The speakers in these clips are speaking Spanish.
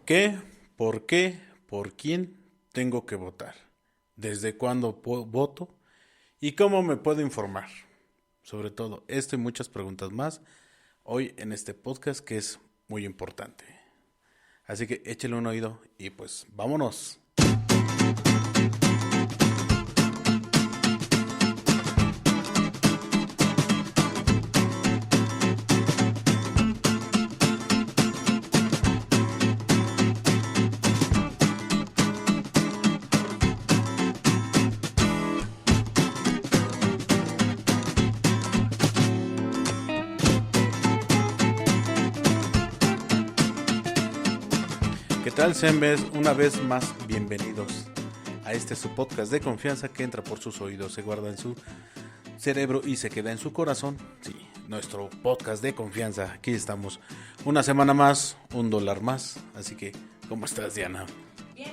¿Qué? ¿Por qué? ¿Por quién tengo que votar? ¿Desde cuándo voto? ¿Y cómo me puedo informar? Sobre todo esto y muchas preguntas más hoy en este podcast que es muy importante. Así que échale un oído y pues vámonos. ¿Qué tal, Sembes? Una vez más, bienvenidos a este su podcast de confianza que entra por sus oídos, se guarda en su cerebro y se queda en su corazón. Sí, nuestro podcast de confianza. Aquí estamos una semana más, $1 más. Así que, ¿cómo estás, Diana?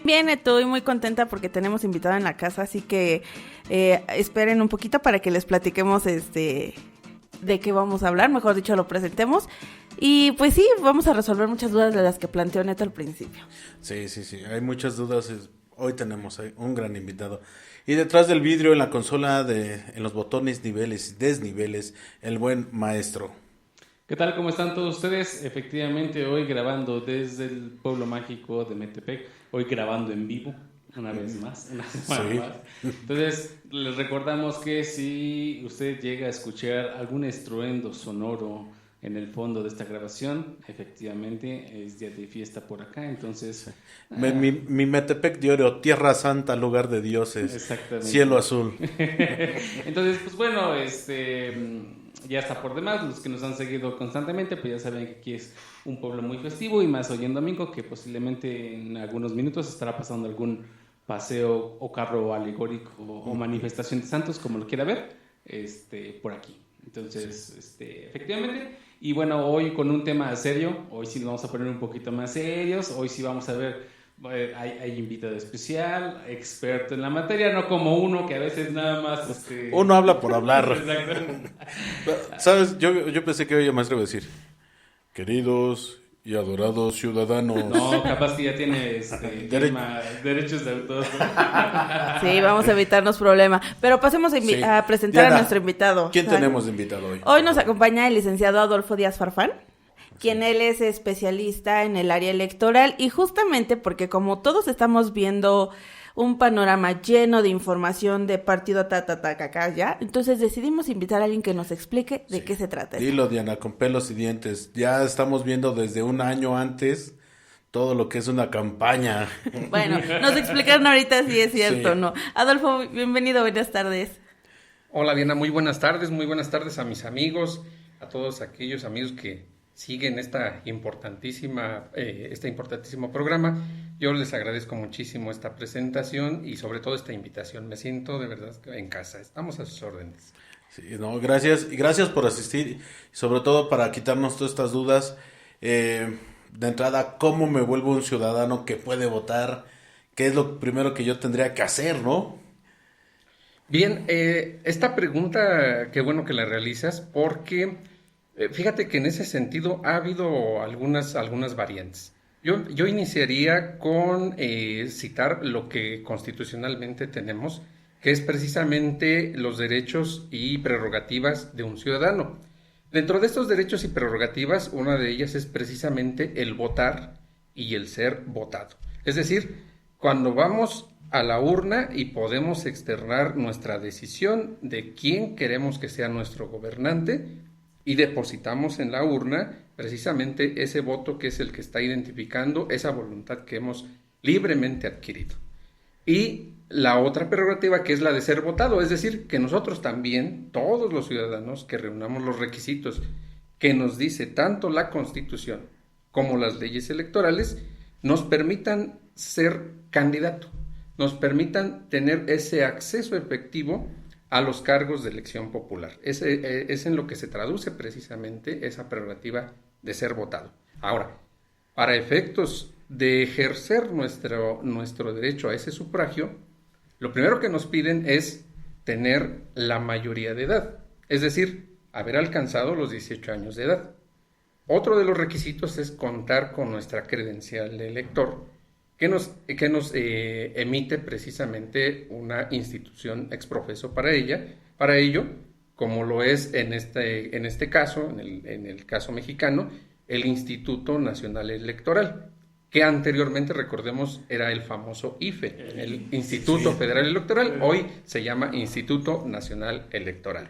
Bien, estoy muy contenta porque tenemos invitado en la casa, así que esperen un poquito para que les platiquemos de qué vamos a hablar, mejor dicho, lo presentemos. Y pues sí, vamos a resolver muchas dudas de las que planteó Neto al principio. Sí, hay muchas dudas. Hoy tenemos un gran invitado. Y detrás del vidrio, en la consola, en los botones, niveles y desniveles, el buen maestro. ¿Qué tal? ¿Cómo están todos ustedes? Efectivamente, hoy grabando desde el pueblo mágico de Metepec, hoy grabando en vivo, una vez más, una semana más. Entonces, les recordamos que si usted llega a escuchar algún estruendo sonoro en el fondo de esta grabación, efectivamente es día de fiesta por acá, entonces... Mi Metepec de Oro, tierra santa, lugar de dioses, cielo azul. Entonces, pues bueno, ya está por demás. Los que nos han seguido constantemente, pues ya saben que aquí es un pueblo muy festivo y más hoy en domingo, que posiblemente en algunos minutos estará pasando algún paseo o carro alegórico o manifestación de santos, como lo quiera ver, por aquí. Entonces, efectivamente, y bueno, hoy con un tema serio, hoy sí nos vamos a poner un poquito más serios, hoy sí vamos a ver, hay invitado especial, experto en la materia, no como uno que a veces nada más... Uno habla por hablar. ¿Sabes? Yo pensé que oye maestro iba a decir, queridos y adorados ciudadanos. No, capaz que ya tiene derechos de autor. Sí, vamos a evitarnos problemas. Pero pasemos a presentar Diana, a nuestro invitado. ¿Quién tenemos de invitado hoy? Hoy nos acompaña el licenciado Adolfo Díaz Farfán, quien él es especialista en el área electoral, y justamente porque como todos estamos viendo un panorama lleno de información de partido ya, entonces decidimos invitar a alguien que nos explique de qué se trata. Dilo, Diana, con pelos y dientes. Ya estamos viendo desde un año antes todo lo que es una campaña. Bueno, nos explicaron ahorita si es cierto o no. Adolfo, bienvenido, buenas tardes. Hola, Diana, muy buenas tardes a mis amigos, a todos aquellos amigos que siguen este importantísimo programa. Yo les agradezco muchísimo esta presentación y sobre todo esta invitación. Me siento de verdad en casa. Estamos a sus órdenes. Sí, no, gracias. Y gracias por asistir. Sobre todo para quitarnos todas estas dudas. De entrada, ¿cómo me vuelvo un ciudadano que puede votar? ¿Qué es lo primero que yo tendría que hacer, no? Bien, esta pregunta, qué bueno que la realizas, porque fíjate que en ese sentido ha habido algunas variantes. Yo iniciaría con citar lo que constitucionalmente tenemos, que es precisamente los derechos y prerrogativas de un ciudadano. Dentro de estos derechos y prerrogativas, una de ellas es precisamente el votar y el ser votado. Es decir, cuando vamos a la urna y podemos externar nuestra decisión de quién queremos que sea nuestro gobernante y depositamos en la urna precisamente ese voto que es el que está identificando esa voluntad que hemos libremente adquirido. Y la otra prerrogativa que es la de ser votado, es decir, que nosotros también, todos los ciudadanos que reunamos los requisitos que nos dice tanto la Constitución como las leyes electorales, nos permitan ser candidato, nos permitan tener ese acceso efectivo a los cargos de elección popular. Es en lo que se traduce precisamente esa prerrogativa de ser votado. Ahora, para efectos de ejercer nuestro derecho a ese sufragio, lo primero que nos piden es tener la mayoría de edad, es decir, haber alcanzado los 18 años de edad. otro de los requisitos es contar con nuestra credencial de elector, que nos emite precisamente una institución exprofeso para ello, como lo es en este caso, en el caso mexicano, el Instituto Nacional Electoral, que anteriormente, recordemos, era el famoso IFE, el Instituto Federal Electoral, hoy se llama Instituto Nacional Electoral.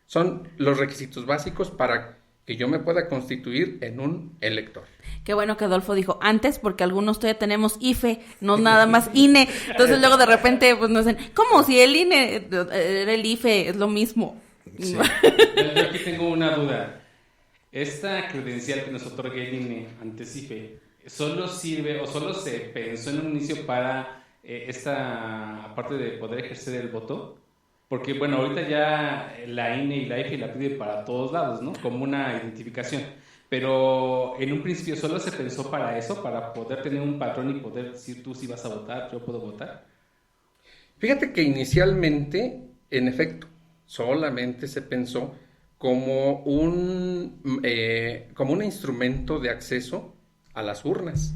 Son los requisitos básicos para que yo me pueda constituir en un elector. Qué bueno que Adolfo dijo antes, porque algunos todavía tenemos IFE, no nada más INE. Entonces luego de repente pues nos dicen, ¿cómo? Si el INE era el IFE, es lo mismo. Sí. Yo aquí tengo una duda. Esta credencial que nos otorga el INE ante IFE, ¿solo sirve o solo se pensó en un inicio para esta parte de poder ejercer el voto? Porque, bueno, ahorita ya la INE y la IFE la piden para todos lados, ¿no? Como una identificación. Pero en un principio solo se pensó para eso, para poder tener un patrón y poder decir tú si vas a votar, yo puedo votar. Fíjate que inicialmente, en efecto, solamente se pensó como un instrumento de acceso a las urnas.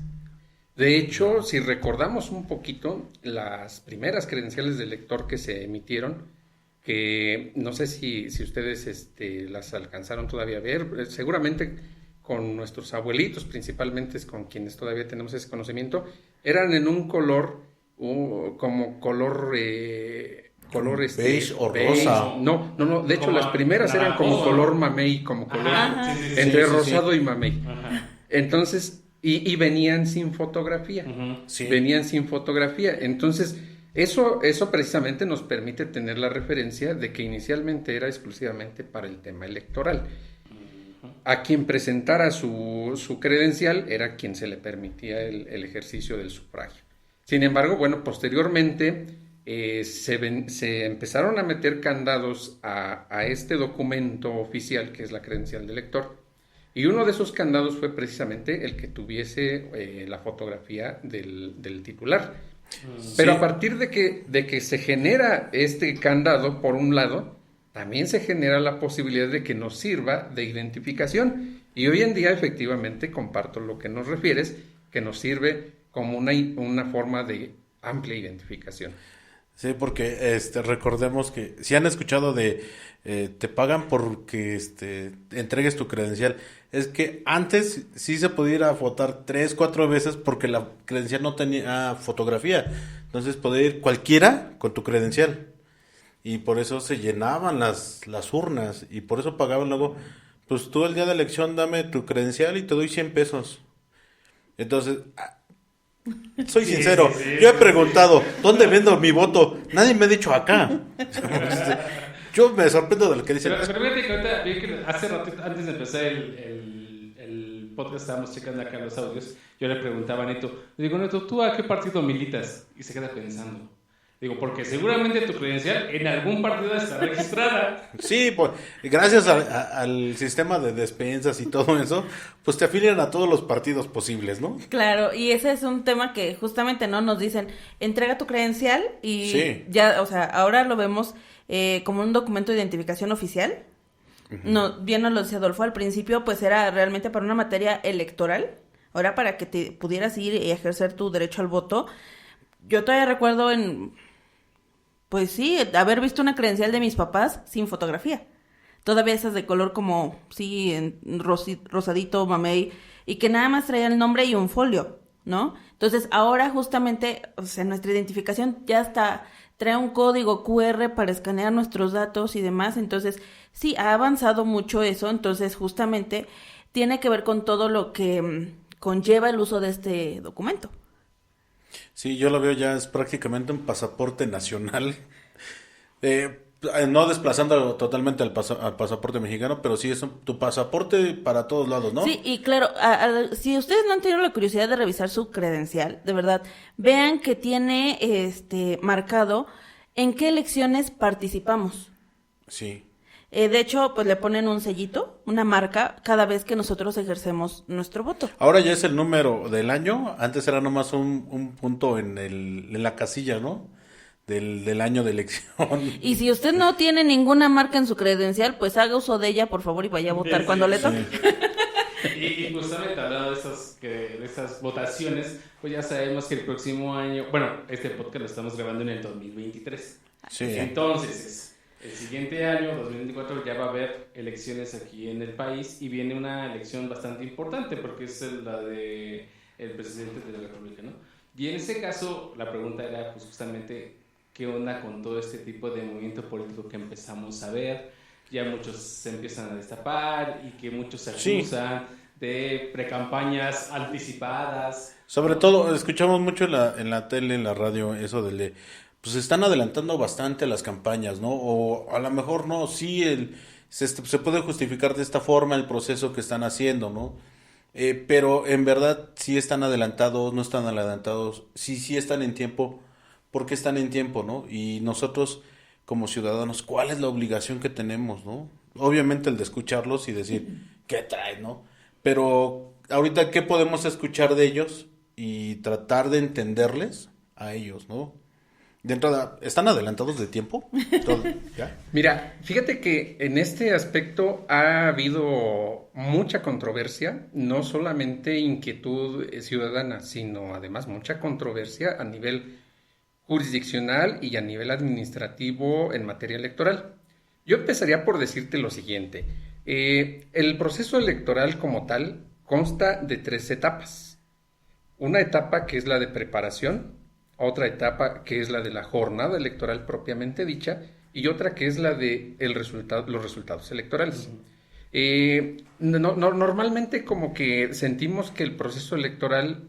De hecho, si recordamos un poquito, las primeras credenciales de elector que se emitieron, que no sé si ustedes las alcanzaron todavía a ver, seguramente con nuestros abuelitos, principalmente es con quienes todavía tenemos ese conocimiento, eran en un color, como color beige o beige. rosa. No, de hecho Como las primeras eran como naranjoso. color mamey, como color entre rosado y mamey. Ajá. Entonces, y venían sin fotografía. Uh-huh. Sí. Venían sin fotografía. Entonces, eso precisamente nos permite tener la referencia de que inicialmente era exclusivamente para el tema electoral. A quien presentara su credencial era quien se le permitía el ejercicio del sufragio. Sin embargo, bueno, posteriormente se empezaron a meter candados a este documento oficial que es la credencial de elector. Y uno de esos candados fue precisamente el que tuviese la fotografía del titular. Pero a partir de que se genera este candado, por un lado, también se genera la posibilidad de que nos sirva de identificación. Y hoy en día, efectivamente, comparto lo que nos refieres, que nos sirve como una forma de amplia identificación. Sí, porque recordemos que si han escuchado de te pagan porque entregues tu credencial. Es que antes sí se podía ir a votar 3, 4 veces porque la credencial no tenía fotografía. Entonces podía ir cualquiera con tu credencial. Y por eso se llenaban las urnas. Y por eso pagaban luego, pues tú el día de elección dame tu credencial y te doy 100 pesos. Entonces, soy sincero, yo he preguntado, ¿dónde vendo mi voto? Nadie me ha dicho acá. Yo me sorprendo de lo que dicen. Pero fíjate que ahorita vi que hace ratito, antes de empezar el podcast, estábamos checando acá los audios. Yo le preguntaba a Neto, le digo, Neto, ¿tú a qué partido militas? Y se queda pensando. Digo, porque seguramente tu credencial en algún partido está registrada. Sí, pues gracias al sistema de despensas y todo eso, pues te afilian a todos los partidos posibles, ¿no? Claro, y ese es un tema que justamente no nos dicen, entrega tu credencial y Sí. ya, o sea, ahora lo vemos como un documento de identificación oficial. No, bien nos lo decía Adolfo, al principio pues era realmente para una materia electoral, ahora para que te pudieras ir y ejercer tu derecho al voto. Yo todavía recuerdo pues sí, haber visto una credencial de mis papás sin fotografía. Todavía esas de color como, sí, en rosadito, mamey, y que nada más traía el nombre y un folio, ¿no? Entonces ahora justamente, o sea, nuestra identificación ya está, trae un código QR para escanear nuestros datos y demás. Entonces sí, ha avanzado mucho eso. Entonces justamente tiene que ver con todo lo que conlleva el uso de este documento. Sí, yo lo veo ya es prácticamente un pasaporte nacional, no desplazando totalmente al pasaporte mexicano, pero sí es tu pasaporte para todos lados, ¿no? Sí, y claro, si ustedes no han tenido la curiosidad de revisar su credencial, de verdad, vean que tiene marcado en qué elecciones participamos. Sí. De hecho, pues le ponen un sellito, una marca, cada vez que nosotros ejercemos nuestro voto. Ahora ya es el número del año, antes era nomás un punto en la casilla, ¿no? Del año de elección. Y si usted no tiene ninguna marca en su credencial, pues haga uso de ella, por favor, y vaya a votar cuando le toque. Y justamente hablando de esas votaciones, pues ya sabemos que el próximo año, bueno, este podcast lo estamos grabando en el 2023. Sí. Entonces, el siguiente año, 2024, ya va a haber elecciones aquí en el país y viene una elección bastante importante porque es la de el presidente de la República, ¿no? Y en ese caso, la pregunta era pues justamente qué onda con todo este tipo de movimiento político que empezamos a ver. Ya muchos se empiezan a destapar y que muchos se acusan de precampañas anticipadas. Sobre todo, escuchamos mucho en la tele, en la radio, eso pues están adelantando bastante las campañas, ¿no? O a lo mejor no, sí, se puede justificar de esta forma el proceso que están haciendo, ¿no? Pero en verdad, sí están adelantados, no están adelantados, sí están en tiempo, porque están en tiempo, ¿no? Y nosotros, como ciudadanos, ¿cuál es la obligación que tenemos, ¿no? Obviamente el de escucharlos y decir, ¿qué trae, no? Pero ahorita, ¿qué podemos escuchar de ellos? Y tratar de entenderles a ellos, ¿no? De entrada, ¿están adelantados de tiempo? Todo, ¿ya? Mira, fíjate que en este aspecto ha habido mucha controversia, no solamente inquietud ciudadana, sino además mucha controversia a nivel jurisdiccional y a nivel administrativo en materia electoral. Yo empezaría por decirte lo siguiente. El proceso electoral como tal consta de 3 etapas. Una etapa que es la de preparación, otra etapa que es la de la jornada electoral propiamente dicha y otra que es la de los resultados electorales. Normalmente como que sentimos que el proceso electoral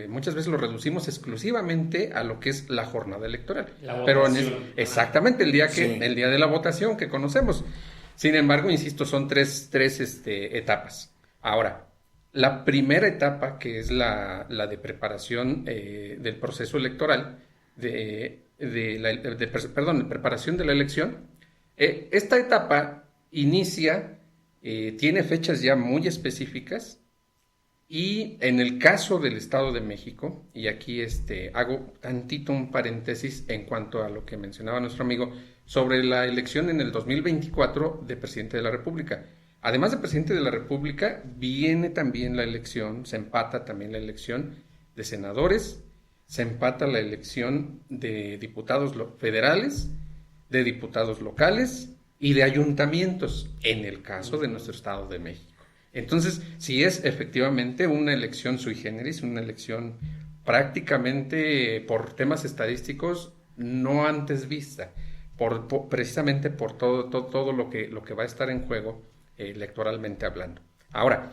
muchas veces lo reducimos exclusivamente a lo que es la jornada electoral. Pero exactamente el día de la votación que conocemos. Sin embargo, insisto, son tres etapas. Ahora, la primera etapa, que es la de preparación del proceso electoral, preparación de la elección, esta etapa inicia, tiene fechas ya muy específicas y en el caso del Estado de México, y aquí hago tantito un paréntesis en cuanto a lo que mencionaba nuestro amigo sobre la elección en el 2024 de presidente de la República. Además de presidente de la República, viene también la elección, se empata también la elección de senadores, se empata la elección de diputados federales, de diputados locales y de ayuntamientos, en el caso de nuestro Estado de México. Entonces, si es efectivamente una elección sui generis, una elección prácticamente por temas estadísticos no antes vista, precisamente por todo lo que va a estar en juego electoralmente hablando. Ahora,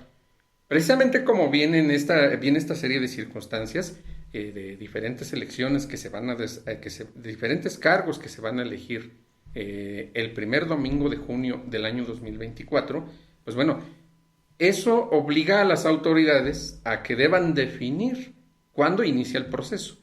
precisamente como viene esta serie de circunstancias de diferentes elecciones de diferentes cargos que se van a elegir el primer domingo de junio del año 2024, pues bueno, eso obliga a las autoridades a que deban definir cuándo inicia el proceso.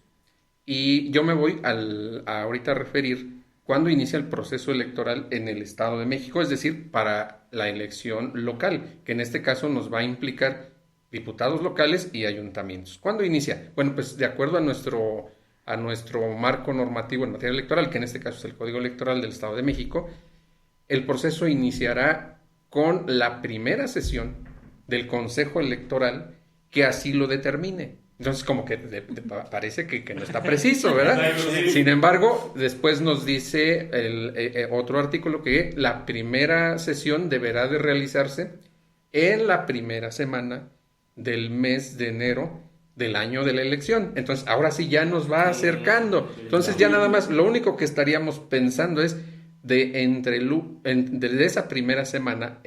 Y yo me voy ahorita a referir cuándo inicia el proceso electoral en el Estado de México, es decir, para la elección local, que en este caso nos va a implicar diputados locales y ayuntamientos. ¿Cuándo inicia? Bueno, pues de acuerdo a nuestro marco normativo en materia electoral, que en este caso es el Código Electoral del Estado de México, el proceso iniciará con la primera sesión del Consejo Electoral que así lo determine. Entonces, como que parece que no está preciso, ¿verdad? Sin embargo, después nos dice otro artículo que la primera sesión deberá de realizarse en la primera semana del mes de enero del año de la elección. Entonces, ahora sí ya nos va acercando. Entonces, ya nada más, lo único que estaríamos pensando es de esa primera semana,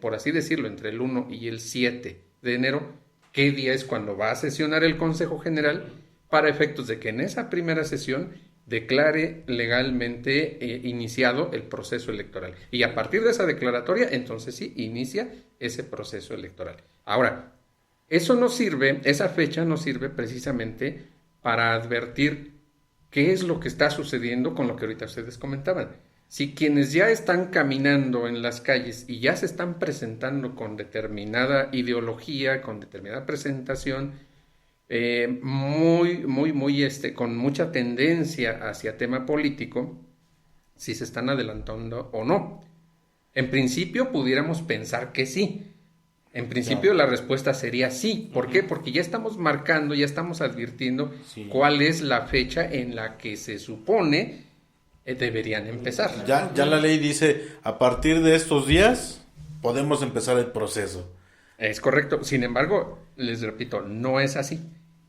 por así decirlo, entre el 1 y el 7 de enero, qué día es cuando va a sesionar el Consejo General para efectos de que en esa primera sesión declare legalmente iniciado el proceso electoral. Y a partir de esa declaratoria, entonces sí, inicia ese proceso electoral. Ahora, esa fecha no sirve precisamente para advertir qué es lo que está sucediendo con lo que ahorita ustedes comentaban. Si quienes ya están caminando en las calles y ya se están presentando con determinada ideología, con determinada presentación, con mucha tendencia hacia tema político, si se están adelantando o no. En principio pudiéramos pensar que sí, En principio la respuesta sería sí. ¿Por qué? Porque ya estamos marcando, ya estamos advirtiendo cuál es la fecha en la que se supone deberían empezar. Ya la ley dice, a partir de estos días podemos empezar el proceso. Es correcto. Sin embargo, les repito, no es así.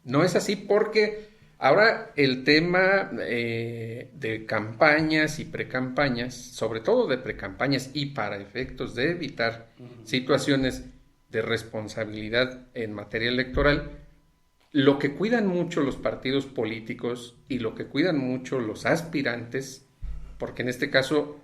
No es así porque ahora el tema de campañas y precampañas, sobre todo de precampañas y para efectos de evitar situaciones de responsabilidad en materia electoral, lo que cuidan mucho los partidos políticos y lo que cuidan mucho los aspirantes, porque en este caso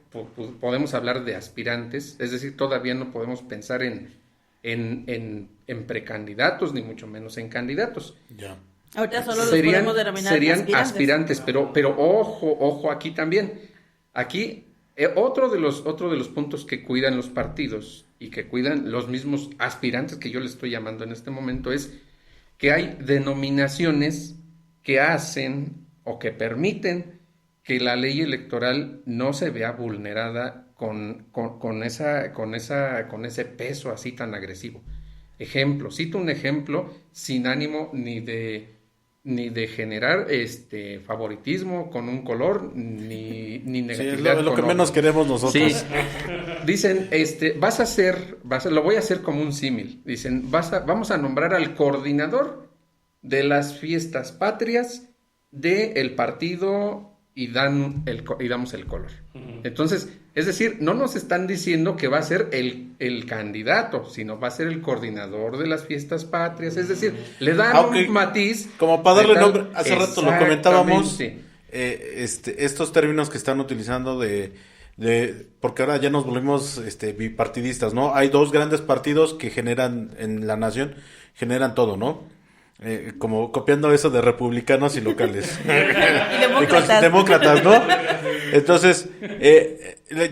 podemos hablar de aspirantes, es decir, todavía no podemos pensar en precandidatos, ni mucho menos en candidatos. Ya. Ahorita solo los podemos denominar serían aspirantes, pero ojo aquí también. Aquí otro de los puntos que cuidan los partidos y que cuidan los mismos aspirantes que yo les estoy llamando en este momento es que hay denominaciones que hacen o que permiten que la ley electoral no se vea vulnerada con ese peso así tan agresivo. Cito un ejemplo sin ánimo ni de generar favoritismo con un color ni negatividad. Sí, es lo que menos queremos nosotros. Sí. Dicen, lo voy a hacer como un símil. Dicen, vamos a nombrar al coordinador de las fiestas patrias del partido y damos el color. Entonces, es decir, no nos están diciendo que va a ser el candidato, sino va a ser el coordinador de las fiestas patrias. Es decir, le dan un matiz. Como para darle nombre, hace rato lo comentábamos, estos términos que están utilizando porque ahora ya nos volvimos bipartidistas, ¿no? Hay dos grandes partidos que generan en la nación, generan todo, ¿no? Como copiando eso de republicanos y locales. Y demócratas, ¿no? Entonces,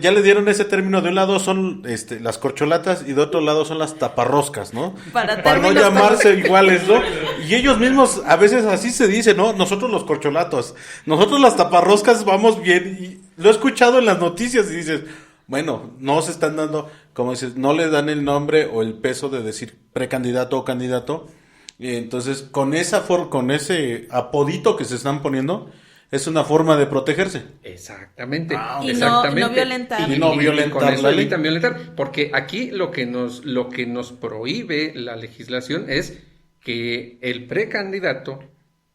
ya le dieron ese término. De un lado son las corcholatas y de otro lado son las taparroscas, ¿no? Para no llamarse iguales, ¿no? Y ellos mismos a veces así se dice, ¿no? Nosotros los corcholatos, nosotros las taparroscas vamos bien. Y lo he escuchado en las noticias y dices, bueno, no se están dando, como dices, no le dan el nombre o el peso de decir precandidato o candidato. Y entonces, con ese apodito que se están poniendo, es una forma de protegerse. Exactamente. Y exactamente. no violentar. Y no violentar con eso la ley. evitan violentar. Porque aquí lo que nos prohíbe la legislación es que el precandidato,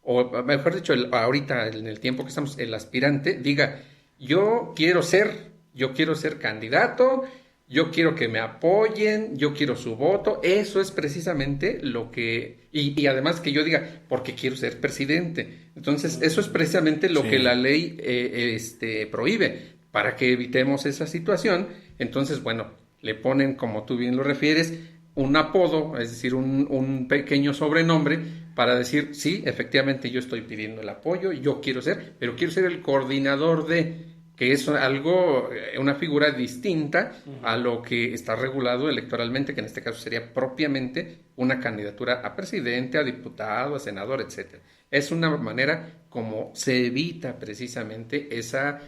o mejor dicho, ahorita en el tiempo que estamos, el aspirante, diga, yo quiero ser candidato, yo quiero que me apoyen, yo quiero su voto. Eso es precisamente lo que... Y además que yo diga, porque quiero ser presidente. Entonces, eso es precisamente lo que la ley prohíbe. Para que evitemos esa situación, entonces, bueno, le ponen, como tú bien lo refieres, un apodo, es decir, un pequeño sobrenombre para decir, sí, efectivamente yo estoy pidiendo el apoyo, yo quiero ser, pero quiero ser el coordinador que es una figura distinta a lo que está regulado electoralmente, que en este caso sería propiamente una candidatura a presidente, a diputado, a senador, etcétera. Es una manera como se evita precisamente esa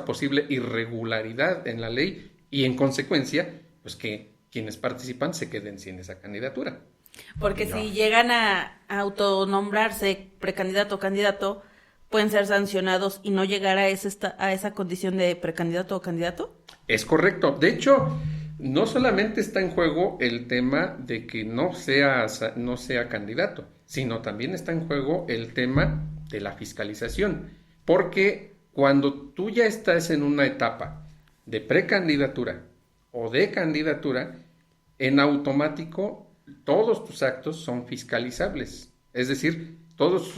posible irregularidad en la ley y en consecuencia, pues que quienes participan se queden sin esa candidatura. Porque si llegan a autonombrarse precandidato o candidato, pueden ser sancionados y no llegar a esa condición de precandidato o candidato. Es correcto. De hecho, no solamente está en juego el tema de que no sea candidato, sino también está en juego el tema de la fiscalización. Porque cuando tú ya estás en una etapa de precandidatura o de candidatura, en automático todos tus actos son fiscalizables. Es decir,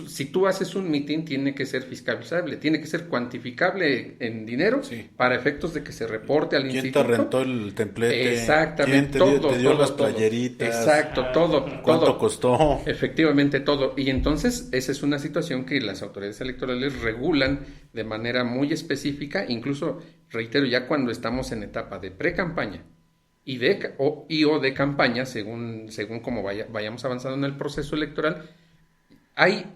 si tú haces un mitin, tiene que ser fiscalizable, tiene que ser cuantificable en dinero para efectos de que se reporte al instituto. ¿Quién te rentó el templete? Exactamente. ¿Quién te dio las playeritas? Exacto, todo. ¿Cuánto costó? Efectivamente, todo. Y entonces, esa es una situación que las autoridades electorales regulan de manera muy específica, incluso, reitero, ya cuando estamos en etapa de pre-campaña y de campaña, según como vayamos avanzando en el proceso electoral. Hay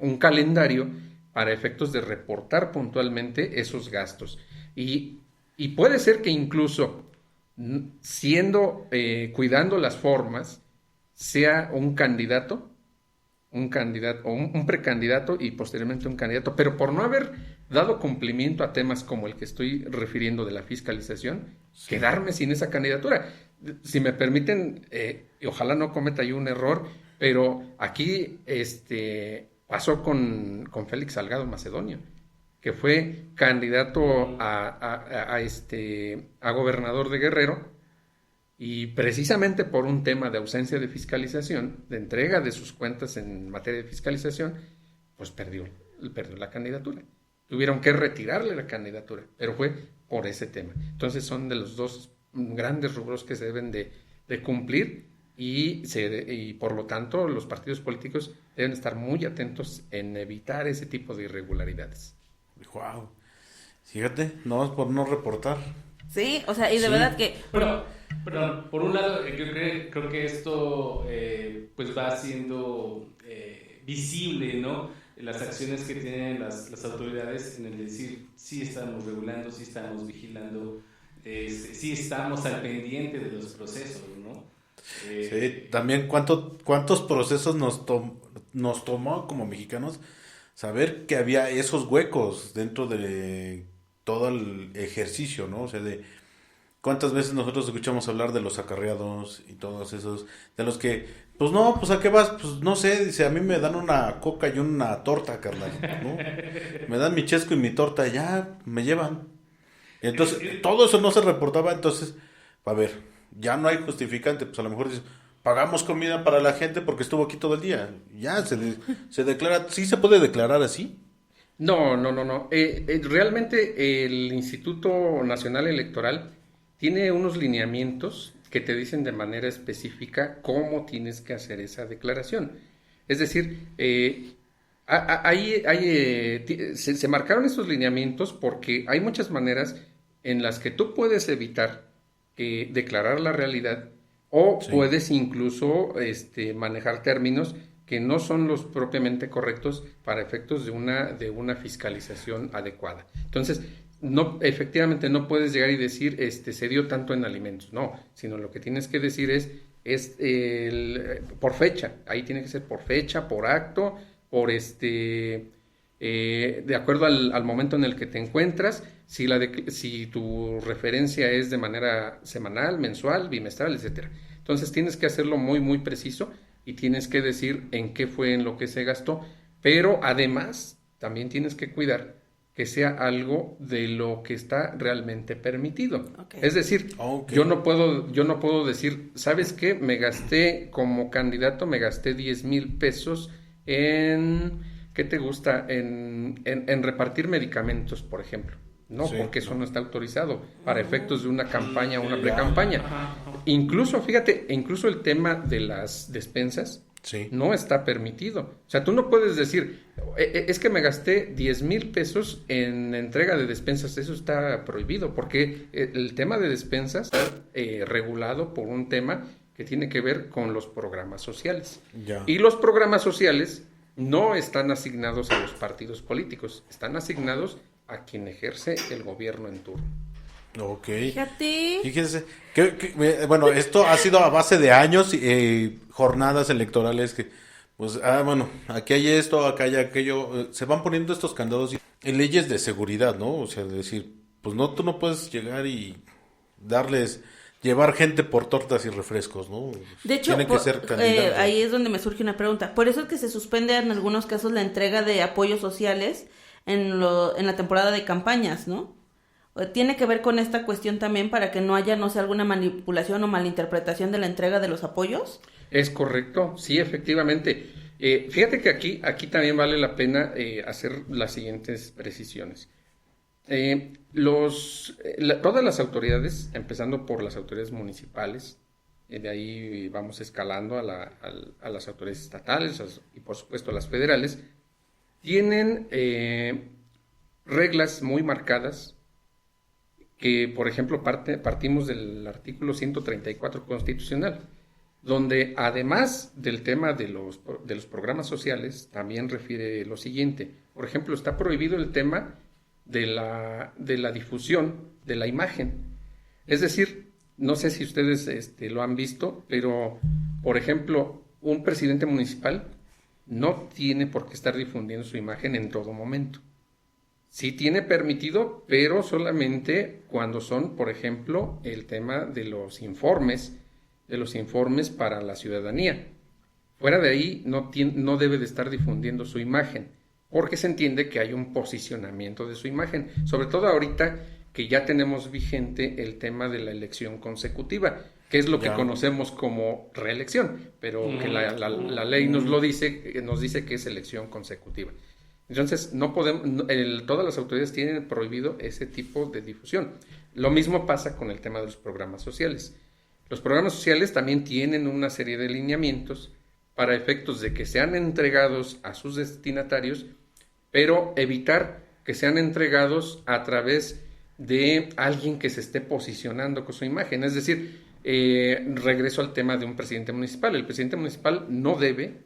un calendario para efectos de reportar puntualmente esos gastos. Y puede ser que incluso siendo, cuidando las formas, sea un candidato, o un precandidato y posteriormente un candidato, pero por no haber dado cumplimiento a temas como el que estoy refiriendo de la fiscalización, quedarme sin esa candidatura. Si me permiten, y ojalá no cometa yo un error, pero aquí pasó con Félix Salgado Macedonio, que fue candidato a gobernador de Guerrero, y precisamente por un tema de ausencia de fiscalización, de entrega de sus cuentas en materia de fiscalización, pues perdió la candidatura. Tuvieron que retirarle la candidatura, pero fue por ese tema. Entonces son de los dos grandes rubros que se deben de cumplir y por lo tanto los partidos políticos deben estar muy atentos en evitar ese tipo de irregularidades. Wow. Fíjate, no es por no reportar. Sí, o sea, y de Sí. verdad que... Pero por un lado, creo que esto pues va siendo visible, ¿no? Las acciones que tienen las autoridades en el decir, sí estamos regulando, sí estamos vigilando, sí estamos al pendiente de los procesos, ¿no? Sí, también cuántos procesos nos tomó como mexicanos saber que había esos huecos dentro de todo el ejercicio, ¿no? O sea, de cuántas veces nosotros escuchamos hablar de los acarreados y todos esos, de los que, pues no, pues ¿a qué vas? Pues no sé, dice, a mí me dan una coca y una torta, carnal, ¿no? Me dan mi chesco y mi torta, ya me llevan. Entonces, todo eso no se reportaba, entonces, a ver, ya no hay justificante, pues a lo mejor dices, pagamos comida para la gente porque estuvo aquí todo el día, ya se declara, ¿sí se puede declarar así? No. Realmente el Instituto Nacional Electoral tiene unos lineamientos que te dicen de manera específica cómo tienes que hacer esa declaración. Es decir, se marcaron esos lineamientos porque hay muchas maneras en las que tú puedes evitar declarar la realidad o Sí. puedes incluso manejar términos que no son los propiamente correctos para efectos de una fiscalización adecuada. Entonces, no, efectivamente no puedes llegar y decir se dio tanto en alimentos, no, sino lo que tienes que decir es por fecha, ahí tiene que ser por fecha, por acto, por de acuerdo al momento en el que te encuentras, si tu referencia es de manera semanal, mensual, bimestral, etcétera. Entonces tienes que hacerlo muy, muy preciso y tienes que decir en qué fue en lo que se gastó, pero además también tienes que cuidar que sea algo de lo que está realmente permitido. Okay. Es decir, Okay. yo no puedo decir, ¿sabes qué? Me gasté como candidato, me gasté 10,000 pesos en, ¿qué te gusta? En repartir medicamentos, por ejemplo. No, Sí, porque eso no. no está autorizado para efectos de una campaña o una precampaña. Ajá. Incluso, fíjate, incluso el tema de las despensas Sí. no está permitido. O sea, tú no puedes decir, es que me gasté 10,000 pesos en entrega de despensas. Eso está prohibido porque el tema de despensas está regulado por un tema que tiene que ver con los programas sociales. Ya. Y los programas sociales no están asignados a los partidos políticos, están asignados a quien ejerce el gobierno en turno. Ok. Fíjate. Fíjense, bueno, esto ha sido a base de años, jornadas electorales que, pues, bueno, aquí hay esto, acá hay aquello, se van poniendo estos candados y leyes de seguridad, ¿no? O sea, decir, pues no, tú no puedes llegar y llevar gente por tortas y refrescos, ¿no? De hecho, tienen que ser candidatos. ahí es donde me surge una pregunta. Por eso es que se suspende en algunos casos la entrega de apoyos sociales en la temporada de campañas, ¿no? Tiene que ver con esta cuestión también para que no haya, no sé, alguna manipulación o malinterpretación de la entrega de los apoyos. Es correcto, sí, efectivamente. Fíjate que aquí también vale la pena hacer las siguientes precisiones. Todas las autoridades, empezando por las autoridades municipales, de ahí vamos escalando a las autoridades estatales y por supuesto a las federales, tienen reglas muy marcadas que, por ejemplo, partimos del artículo 134 constitucional, donde además del tema de los programas sociales, también refiere lo siguiente. Por ejemplo, está prohibido el tema de la difusión de la imagen. Es decir, no sé si ustedes lo han visto, pero, por ejemplo, un presidente municipal no tiene por qué estar difundiendo su imagen en todo momento. Sí tiene permitido, pero solamente cuando son, por ejemplo, el tema de los informes para la ciudadanía. Fuera de ahí no debe de estar difundiendo su imagen, porque se entiende que hay un posicionamiento de su imagen, sobre todo ahorita que ya tenemos vigente el tema de la elección consecutiva, que es lo que conocemos como reelección, pero que la ley nos dice que es elección consecutiva. Entonces, no podemos, todas las autoridades tienen prohibido ese tipo de difusión. Lo mismo pasa con el tema de los programas sociales. Los programas sociales también tienen una serie de lineamientos para efectos de que sean entregados a sus destinatarios, pero evitar que sean entregados a través de alguien que se esté posicionando con su imagen. Es decir, regreso al tema de un presidente municipal. El presidente municipal no debe,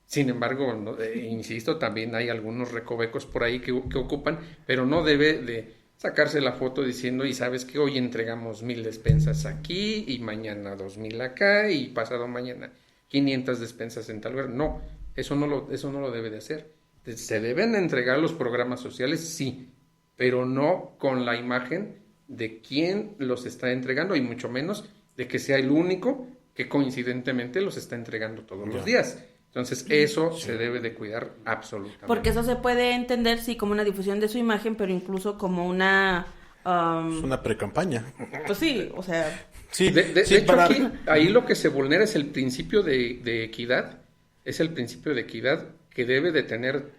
sin embargo, insisto, también hay algunos recovecos por ahí que ocupan, pero no debe de sacarse la foto diciendo, y sabes que hoy entregamos 1000 despensas aquí, y mañana 2000 acá, y pasado mañana 500 despensas en tal lugar. No, eso no lo debe de hacer. Se deben entregar los programas sociales, sí, pero no con la imagen de quién los está entregando, y mucho menos de que sea el único que coincidentemente los está entregando todos los días. Entonces, eso se debe de cuidar absolutamente. Porque eso se puede entender, sí, como una difusión de su imagen, pero incluso como una... Es una pre-campaña. Pues sí, o sea... Sí, de hecho, aquí, ahí lo que se vulnera es el principio de equidad, es el principio de equidad que debe de tener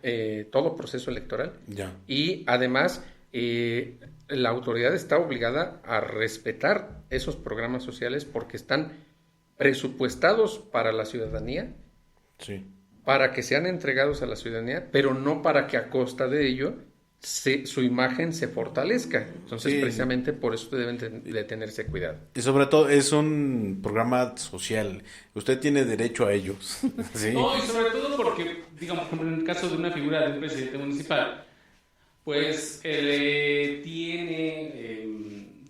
todo proceso electoral. Ya. Y además, la autoridad está obligada a respetar esos programas sociales porque están presupuestados para la ciudadanía, sí, para que sean entregados a la ciudadanía, pero no para que a costa de ello su imagen se fortalezca. Entonces, precisamente por eso deben de tenerse cuidado. Y sobre todo es un programa social. Usted tiene derecho a ellos. ¿Sí? No, y sobre todo porque, digamos, como en el caso de una figura de un presidente municipal, pues tiene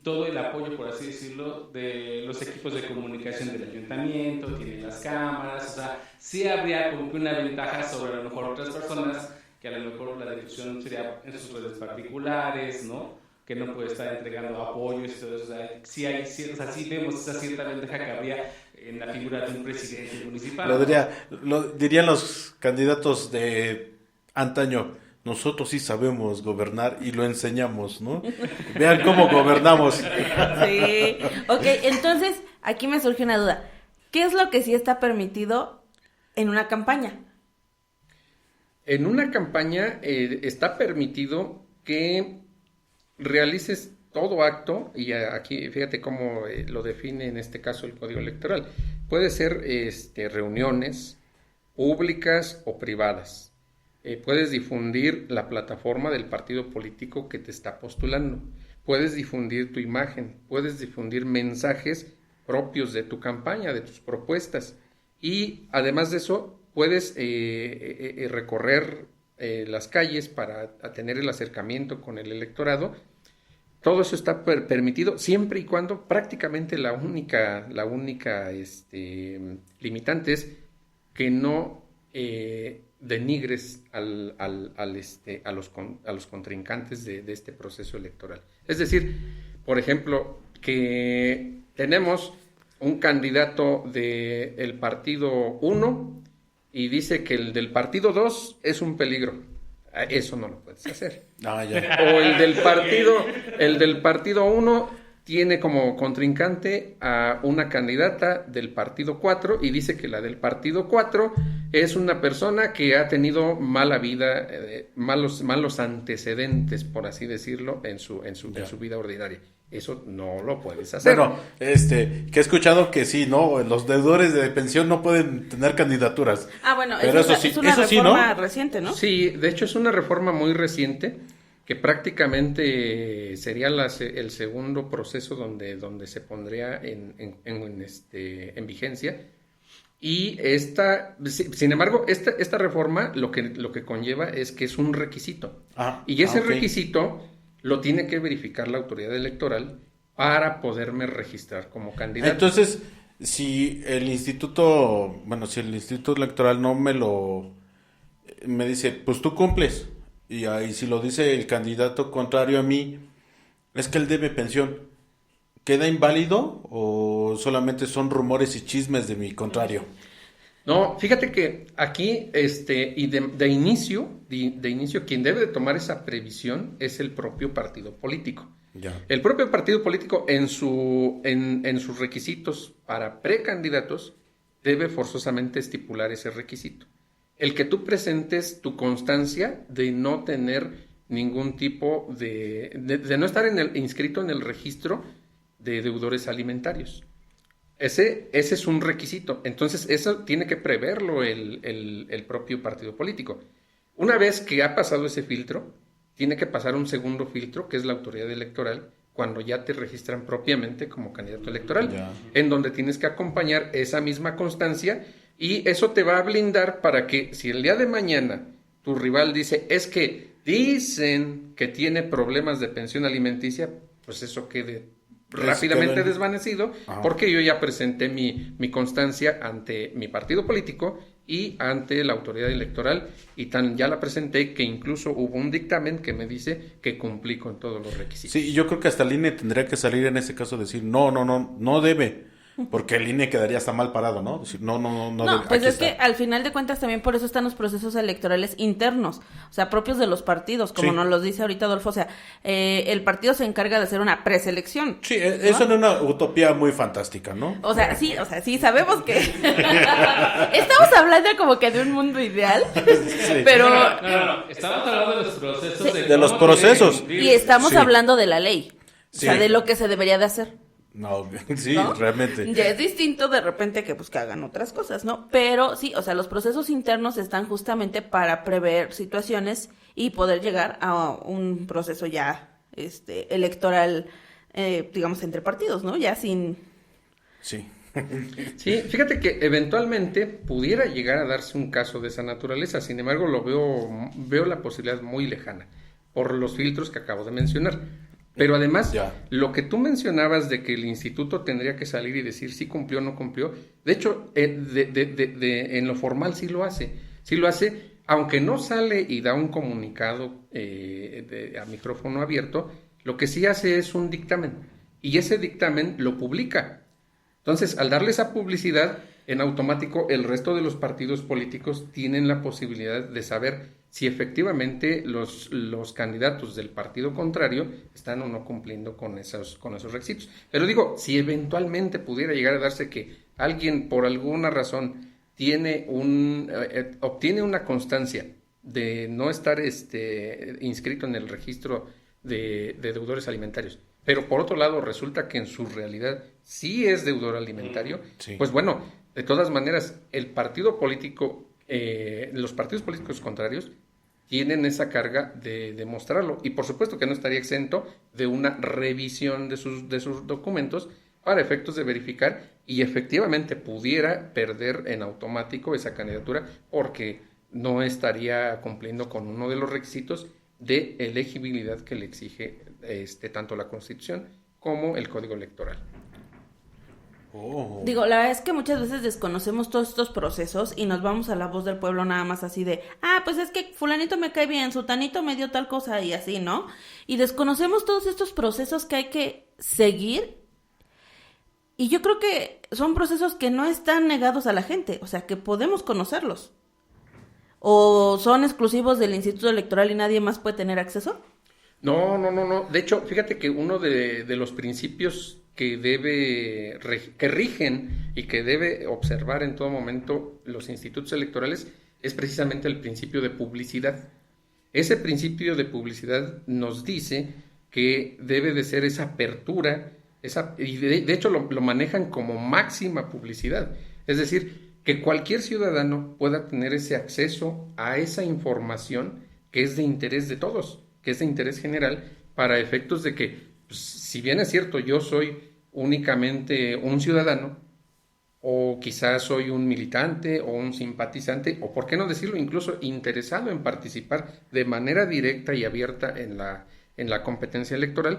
todo el apoyo, por así decirlo, de los equipos de comunicación del ayuntamiento, tiene las cámaras, o sea, sí habría como que una ventaja sobre a lo mejor otras personas que a lo mejor la difusión sería en sus redes particulares, ¿no? Que no puede estar entregando apoyos y todo eso. O sea, sí vemos esa cierta ventaja que habría en la figura de un presidente municipal. Lo dirían los candidatos de antaño, nosotros sí sabemos gobernar y lo enseñamos, ¿no? Vean cómo gobernamos. Sí. Ok, entonces, aquí me surge una duda. ¿Qué es lo que sí está permitido en una campaña? En una campaña está permitido que realices todo acto, y aquí fíjate cómo lo define en este caso el Código Electoral. Puede ser reuniones públicas o privadas. Puedes difundir la plataforma del partido político que te está postulando. Puedes difundir tu imagen, puedes difundir mensajes propios de tu campaña, de tus propuestas. Y además de eso, puedes recorrer las calles para tener el acercamiento con el electorado. Todo eso está permitido siempre y cuando prácticamente la única limitante es que no denigres a los contrincantes de este proceso electoral. Es decir, por ejemplo, que tenemos un candidato del partido 1 y dice que el del partido 2 es un peligro. Eso no lo puedes hacer. Ah, ya. O el del partido 1 tiene como contrincante a una candidata del partido 4 y dice que la del partido 4 es una persona que ha tenido mala vida, malos antecedentes, por así decirlo, en su vida ordinaria. Eso no lo puedes hacer. Bueno, que he escuchado que sí, ¿no? Los deudores de pensión no pueden tener candidaturas. Ah, bueno, pero es una reforma reciente, ¿no? Sí, de hecho es una reforma muy reciente que prácticamente sería el segundo proceso donde se pondría en vigencia. Y sin embargo, esta reforma lo que conlleva es que es un requisito. Y ese requisito lo tiene que verificar la autoridad electoral para poderme registrar como candidato. Entonces, si el instituto electoral no me dice, pues tú cumples, y ahí si lo dice el candidato contrario a mí, es que él debe pensión, ¿queda inválido o solamente son rumores y chismes de mi contrario? No, fíjate que aquí, y de inicio, quien debe de tomar esa previsión es el propio partido político. Ya. El propio partido político en sus requisitos para precandidatos debe forzosamente estipular ese requisito. El que tú presentes tu constancia de no tener ningún tipo de no estar inscrito en el registro de deudores alimentarios. Ese es un requisito. Entonces, eso tiene que preverlo el propio partido político. Una vez que ha pasado ese filtro, tiene que pasar un segundo filtro, que es la autoridad electoral, cuando ya te registran propiamente como candidato electoral, Ya. en donde tienes que acompañar esa misma constancia y eso te va a blindar para que si el día de mañana tu rival dice, es que dicen que tiene problemas de pensión alimenticia, pues eso quede rápidamente desvanecido, porque yo ya presenté mi constancia ante mi partido político y ante la autoridad electoral, y ya la presenté que incluso hubo un dictamen que me dice que cumplí con todos los requisitos. Sí, yo creo que hasta el INE tendría que salir en ese caso decir, no debe, porque el INE quedaría hasta mal parado, ¿no? Decir, no debe, pues aquí es está. que al final de cuentas también por eso están los procesos electorales internos, o sea, propios de los partidos, como Sí. nos los dice ahorita Adolfo, o sea, el partido se encarga de hacer una preselección. Sí, eso es una utopía muy fantástica, ¿no? O sea, sí, sabemos que estamos hablando como que de un mundo ideal, Sí. pero No. Estamos hablando de los procesos. Sí. De los cómo tiene que procesos. cumplir. y estamos Sí. hablando de la ley, o sea, Sí. de lo que se debería de hacer. No, sí, ¿No? realmente. Ya es distinto de repente que pues que hagan otras cosas, ¿no? Pero sí, o sea, los procesos internos están justamente para prever situaciones y poder llegar a un proceso ya electoral, digamos, entre partidos, ¿no? Ya sin... Sí. Sí, fíjate que eventualmente pudiera llegar a darse un caso de esa naturaleza, sin embargo veo la posibilidad muy lejana por los filtros que acabo de mencionar. Pero además, Ya. lo que tú mencionabas de que el instituto tendría que salir y decir si cumplió o no cumplió, de hecho, en lo formal sí lo hace, aunque no sale y da un comunicado a micrófono abierto, lo que sí hace es un dictamen, y ese dictamen lo publica. Entonces, al darle esa publicidad, en automático el resto de los partidos políticos tienen la posibilidad de saber si efectivamente los candidatos del partido contrario están o no cumpliendo con esos requisitos. Pero digo, si eventualmente pudiera llegar a darse que alguien por alguna razón obtiene una constancia de no estar inscrito en el registro de deudores alimentarios, pero por otro lado resulta que en su realidad sí es deudor alimentario, Sí. pues bueno, de todas maneras, los partidos políticos contrarios tienen esa carga de demostrarlo, y por supuesto que no estaría exento de una revisión de sus documentos para efectos de verificar, y efectivamente pudiera perder en automático esa candidatura porque no estaría cumpliendo con uno de los requisitos de elegibilidad que le exige tanto la Constitución como el Código Electoral. Oh. Digo, la verdad es que muchas veces desconocemos todos estos procesos y nos vamos a la voz del pueblo nada más así de, pues es que fulanito me cae bien, sutanito me dio tal cosa y así, ¿no? Y desconocemos todos estos procesos que hay que seguir, y yo creo que son procesos que no están negados a la gente, o sea, que podemos conocerlos. ¿O son exclusivos del Instituto Electoral y nadie más puede tener acceso? No. De hecho, fíjate que uno de los principios que rigen y que debe observar en todo momento los institutos electorales es precisamente el principio de publicidad. Ese principio de publicidad nos dice que debe de ser esa apertura, y de hecho lo manejan como máxima publicidad. Es decir, que cualquier ciudadano pueda tener ese acceso a esa información que es de interés de todos, que es de interés general, para efectos de que, pues, si bien es cierto, yo soy únicamente un ciudadano, o quizás soy un militante o un simpatizante, o por qué no decirlo, incluso interesado en participar de manera directa y abierta en la competencia electoral,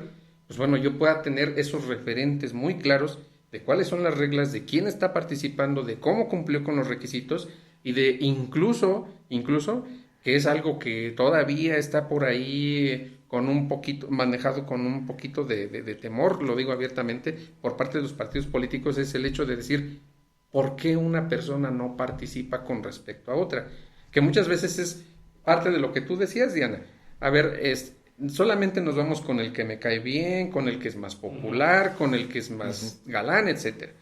pues bueno, yo pueda tener esos referentes muy claros de cuáles son las reglas, de quién está participando, de cómo cumplió con los requisitos y de incluso, que es algo que todavía está por ahí con un poquito, manejado con un poquito de temor, lo digo abiertamente, por parte de los partidos políticos, es el hecho de decir, ¿por qué una persona no participa con respecto a otra? Que muchas veces es parte de lo que tú decías, Diana. A ver, solamente nos vamos con el que me cae bien, con el que es más popular, con el que es más galán, etcétera.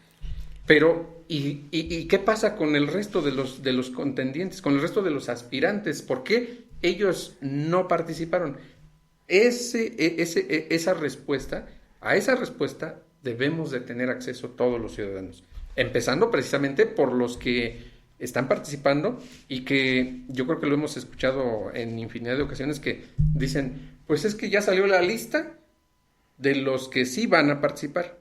Pero, ¿y qué pasa con el resto de los contendientes, con el resto de los aspirantes? ¿Por qué ellos no participaron? A esa respuesta debemos de tener acceso todos los ciudadanos. Empezando precisamente por los que están participando y que yo creo que lo hemos escuchado en infinidad de ocasiones que dicen, pues es que ya salió la lista de los que sí van a participar,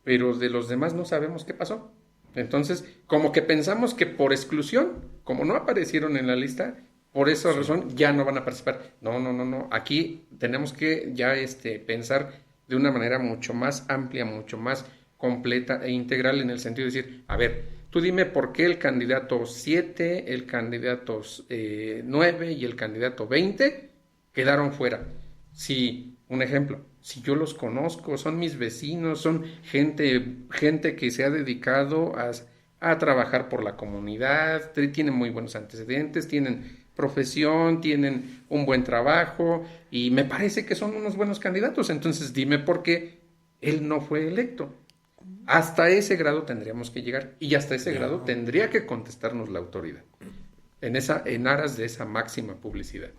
pero de los demás no sabemos qué pasó. Entonces, como que pensamos que por exclusión, como no aparecieron en la lista, por esa razón ya no van a participar. No. Aquí tenemos que ya pensar de una manera mucho más amplia, mucho más completa e integral en el sentido de decir, a ver, tú dime por qué el candidato 7, el candidato 9 y el candidato 20 quedaron fuera. Si, un ejemplo, si yo los conozco, son mis vecinos, son gente que se ha dedicado a trabajar por la comunidad, tienen muy buenos antecedentes, tienen profesión, tienen un buen trabajo y me parece que son unos buenos candidatos. Entonces dime por qué él no fue electo. Hasta ese grado tendríamos que llegar y hasta ese grado tendría que contestarnos la autoridad en aras de esa máxima publicidad.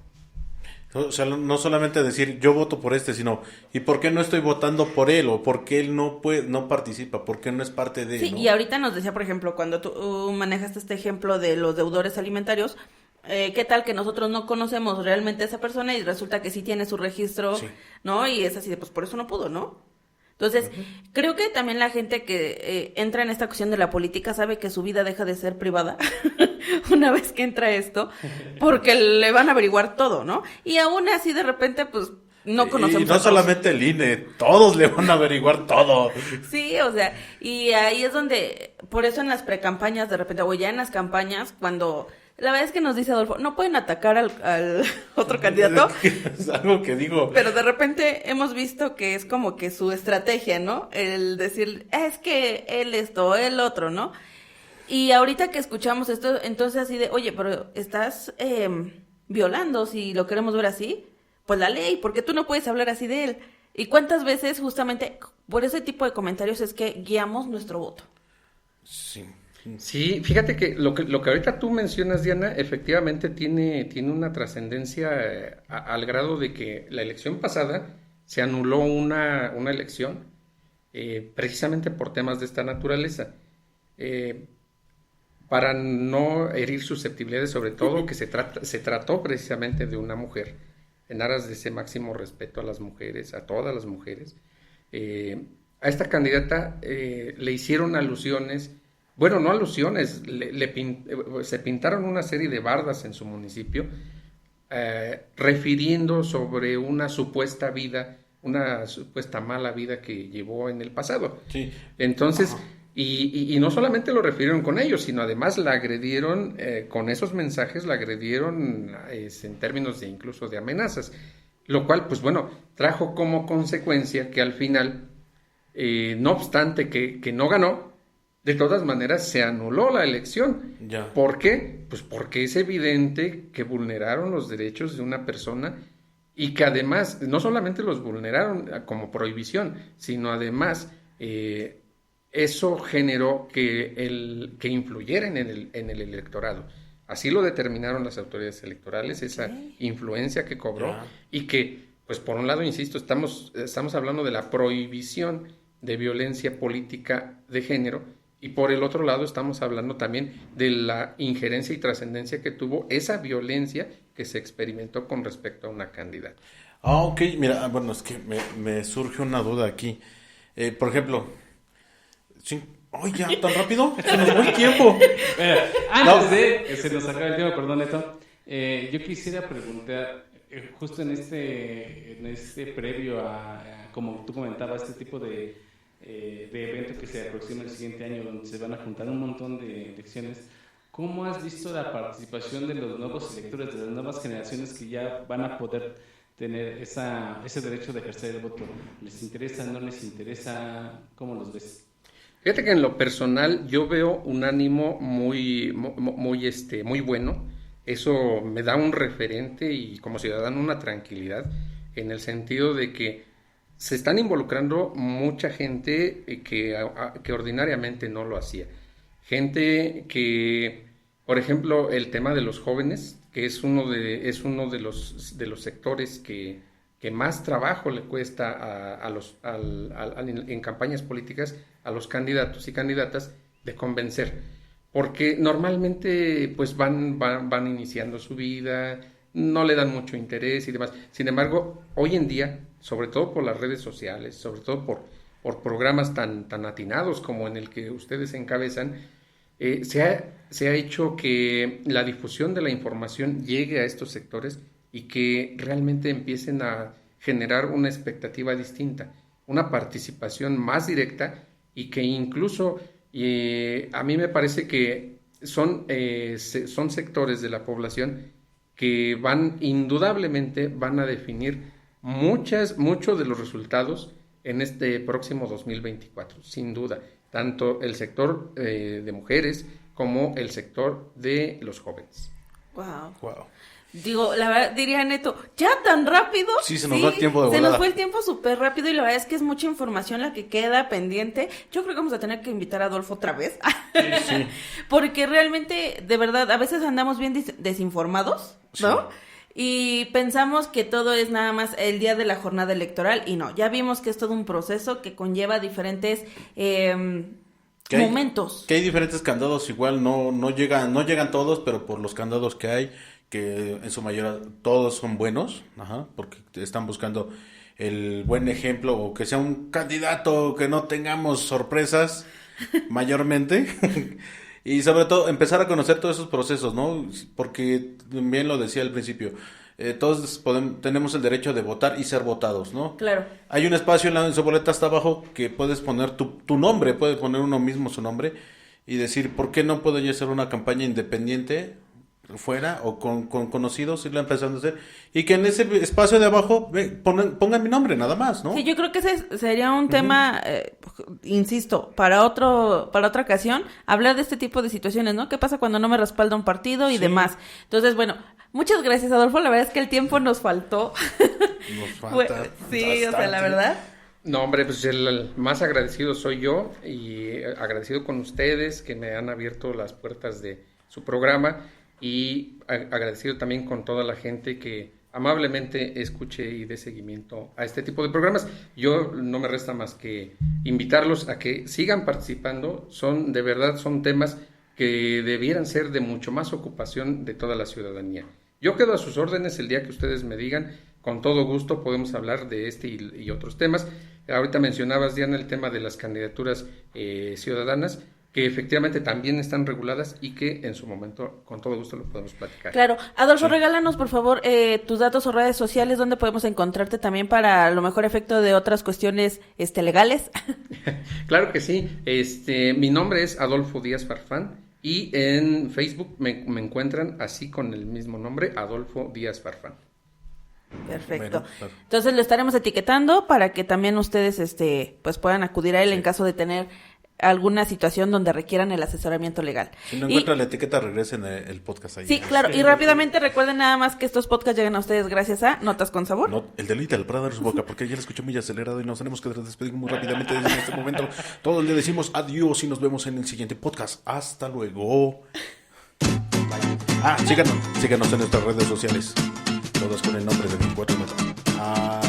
O sea, no solamente decir yo voto por sino ¿y por qué no estoy votando por él? O ¿por qué él no participa? ¿Por qué no es parte de él? Sí, ¿no? y ahorita nos decía, por ejemplo, cuando tú manejaste este ejemplo de los deudores alimentarios, ¿qué tal que nosotros no conocemos realmente a esa persona y resulta que sí tiene su registro, sí, ¿no? Y es así de, pues por eso no pudo, ¿no? Entonces, creo que también la gente que entra en esta cuestión de la política sabe que su vida deja de ser privada una vez que entra esto, porque le van a averiguar todo, ¿no? Y aún así, de repente, pues, no conocemos y no solamente el INE, todos le van a averiguar todo. Sí, o sea, y ahí es donde, por eso en las precampañas, de repente, o ya en las campañas, cuando... La verdad es que nos dice Adolfo, no pueden atacar al otro candidato. Es algo que digo. Pero de repente hemos visto que es como que su estrategia, ¿no? El decir, es que él esto, el otro, ¿no? Y ahorita que escuchamos esto, entonces así de, oye, pero estás violando, si lo queremos ver así, pues la ley, porque tú no puedes hablar así de él. ¿Y cuántas veces justamente por ese tipo de comentarios es que guiamos nuestro voto? Sí. Sí, fíjate que lo que ahorita tú mencionas, Diana, efectivamente tiene una trascendencia al grado de que la elección pasada se anuló una elección precisamente por temas de esta naturaleza. Para no herir susceptibilidades, sobre todo que se trató precisamente de una mujer, en aras de ese máximo respeto a las mujeres, a todas las mujeres. A esta candidata le hicieron alusiones. Bueno, no alusiones, se pintaron una serie de bardas en su municipio refiriendo sobre una supuesta mala vida que llevó en el pasado. Sí. Entonces, y no solamente lo refirieron con ellos, sino además la agredieron, con esos mensajes la agredieron en términos de incluso de amenazas, lo cual, pues bueno, trajo como consecuencia que al final, no obstante que no ganó, de todas maneras se anuló la elección. Ya. ¿Por qué? Pues porque es evidente que vulneraron los derechos de una persona y que además no solamente los vulneraron como prohibición, sino además eso generó que influyeran en el electorado. Así lo determinaron las autoridades electorales, esa influencia que cobró y que, pues por un lado, insisto, estamos hablando de la prohibición de violencia política de género. Y por el otro lado estamos hablando también de la injerencia y trascendencia que tuvo esa violencia que se experimentó con respecto a una candidata. Ok, mira, bueno, es que me surge una duda aquí. Por ejemplo, ¿ya tan rápido? Se nos fue el tiempo. Antes de que se nos acabe el tiempo, perdón, Neto, yo quisiera preguntar, justo en este previo como tú comentabas, este tipo de evento que se aproxima el siguiente año, donde se van a juntar un montón de elecciones, ¿cómo has visto la participación de los nuevos electores, de las nuevas generaciones que ya van a poder tener ese derecho de ejercer el voto? ¿Les interesa, no les interesa? ¿Cómo los ves? Fíjate que en lo personal yo veo un ánimo muy bueno. Eso me da un referente y como ciudadano una tranquilidad en el sentido de que se están involucrando mucha gente que ordinariamente no lo hacía. Gente que, por ejemplo, el tema de los jóvenes, que es uno de los sectores que más trabajo le cuesta en campañas políticas a los candidatos y candidatas de convencer, porque normalmente pues van iniciando su vida, no le dan mucho interés y demás. Sin embargo, hoy en día, sobre todo por las redes sociales, sobre todo por programas tan atinados como en el que ustedes encabezan, se ha hecho que la difusión de la información llegue a estos sectores y que realmente empiecen a generar una expectativa distinta, una participación más directa y que incluso a mí me parece que son sectores de la población que indudablemente van a definir muchos de los resultados en este próximo 2024, sin duda, tanto el sector de mujeres como el sector de los jóvenes. Wow. Digo, la verdad, diría Neto, ¿ya tan rápido? Sí, se nos va el tiempo de volada. Se nos fue el tiempo súper rápido y la verdad es que es mucha información la que queda pendiente. Yo creo que vamos a tener que invitar a Adolfo otra vez. Sí. Porque realmente, de verdad, a veces andamos bien desinformados, ¿no? Sí. Y pensamos que todo es nada más el día de la jornada electoral y no, ya vimos que es todo un proceso que conlleva diferentes momentos. Que hay diferentes candados, igual no llegan todos, pero por los candados que hay, que en su mayoría todos son buenos, porque están buscando el buen ejemplo o que sea un candidato que no tengamos sorpresas mayormente y sobre todo empezar a conocer todos esos procesos, ¿no? Porque bien lo decía al principio, todos tenemos el derecho de votar y ser votados, ¿no? Claro. Hay un espacio en su boleta hasta abajo que puedes poner tu nombre, puedes poner uno mismo su nombre y decir, ¿por qué no puedo yo hacer una campaña independiente fuera o con conocidos, irla empezando a hacer y que en ese espacio de abajo pongan mi nombre nada más, ¿no? Sí, yo creo que ese sería un tema, insisto, para otra ocasión, hablar de este tipo de situaciones, ¿no? ¿Qué pasa cuando no me respalda un partido y demás? Entonces, bueno, muchas gracias, Adolfo, la verdad es que el tiempo nos faltó. Nos falta sí, bastante. O sea, la verdad. No, hombre, pues el más agradecido soy yo y agradecido con ustedes que me han abierto las puertas de su programa. Y agradecido también con toda la gente que amablemente escuche y dé seguimiento a este tipo de programas. Yo no me resta más que invitarlos a que sigan participando. De verdad son temas que debieran ser de mucho más ocupación de toda la ciudadanía. Yo quedo a sus órdenes el día que ustedes me digan, con todo gusto podemos hablar de este y otros temas. Ahorita mencionabas, Diana, el tema de las candidaturas ciudadanas, que efectivamente también están reguladas y que en su momento con todo gusto lo podemos platicar. Claro. Adolfo, regálanos por favor tus datos o redes sociales donde podemos encontrarte también para lo mejor efecto de otras cuestiones legales. Claro que sí. Mi nombre es Adolfo Díaz Farfán y en Facebook me encuentran así con el mismo nombre, Adolfo Díaz Farfán. Perfecto. Bueno, entonces lo estaremos etiquetando para que también ustedes pues puedan acudir a él en caso de tener alguna situación donde requieran el asesoramiento legal. Si no encuentran la etiqueta, regresen el podcast ahí. Sí, claro, y rápidamente recuerden nada más que estos podcasts llegan a ustedes gracias a Notas con Sabor. No, el delita del Prado en su boca, porque ya lo escuché muy acelerado y nos tenemos que despedir muy rápidamente desde este momento. Todos le decimos adiós y nos vemos en el siguiente podcast. Hasta luego. Síganos en nuestras redes sociales, todas con el nombre de 24 Notas.